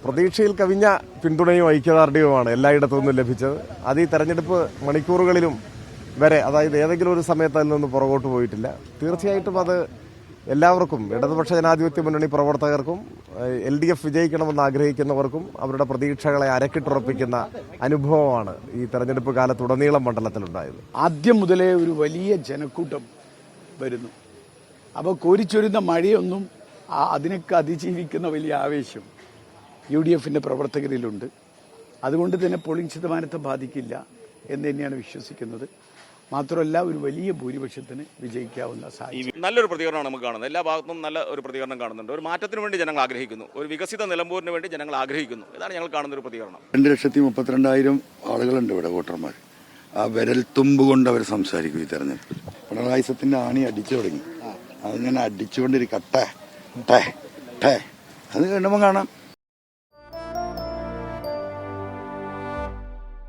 പ്രതീക്ഷയിൽ കവിഞ്ഞ പിന്തുണയും ഐക്യദാർഢ്യവുമാണ് എല്ലായിടത്തു നിന്നും ലഭിച്ചത്. അത് ഈ തെരഞ്ഞെടുപ്പ് മണിക്കൂറുകളിലും വരെ, അതായത് ഏതെങ്കിലും ഒരു സമയത്ത് അതിൽ നിന്ന് പുറകോട്ട് പോയിട്ടില്ല. തീർച്ചയായിട്ടും അത് എല്ലാവർക്കും, ഇടതുപക്ഷ ജനാധിപത്യ മുന്നണി പ്രവർത്തകർക്കും LDF വിജയിക്കണമെന്ന് ആഗ്രഹിക്കുന്നവർക്കും അവരുടെ പ്രതീക്ഷകളെ അരക്കിട്ടുറപ്പിക്കുന്ന അനുഭവമാണ് ഈ തെരഞ്ഞെടുപ്പ് കാലത്തുടനീളം മണ്ഡലത്തിലുണ്ടായത്. ആദ്യം മുതലേ ഒരു വലിയ ജനക്കൂട്ടം വരുന്നു. അപ്പോൾ കോരിച്ചൊരുന്ന മഴയൊന്നും അതിനൊക്കെ അതിജീവിക്കുന്ന വലിയ ആവേശം UDFന്റെ പ്രവർത്തകരിലുണ്ട്. അതുകൊണ്ട് തന്നെ പോളിംഗ് ശതമാനത്തെ ബാധിക്കില്ല എന്ന് തന്നെയാണ് വിശ്വസിക്കുന്നത്. മാത്രമല്ല, ഒരു വലിയ ഭൂരിപക്ഷത്തിന് വിജയിക്കാവുന്ന സാധ്യത. നല്ലൊരു പ്രതികരണമാണ് നമുക്ക് കാണുന്നത്. എല്ലാ ഭാഗത്തും നല്ല ഒരു പ്രതികരണം കാണുന്നുണ്ട്. ഒരു മാറ്റത്തിന് വേണ്ടി ജനങ്ങൾ ആഗ്രഹിക്കുന്നു, ഒരു വികസിത നിലമ്പൂരിന് വേണ്ടി ജനങ്ങൾ ആഗ്രഹിക്കുന്നു. ഇതാണ് ഞങ്ങൾ കാണുന്ന ഒരു പ്രതികരണം. 2,32,000 ആളുകളുണ്ട് ഇവിടെ, വോട്ടർമാർ. ആ വിരൽത്തുമ്പ് കൊണ്ട് അവർ സംസാരിക്കും. ഈ തെരഞ്ഞെടുപ്പിൽ പിണറായി സത്തിന്റെ ആണി അടിച്ചു തുടങ്ങി. അതിങ്ങനെ അടിച്ചുകൊണ്ടിരിക്കട്ടെ, അത് കണ്ടുമ്പോൾ കാണാം.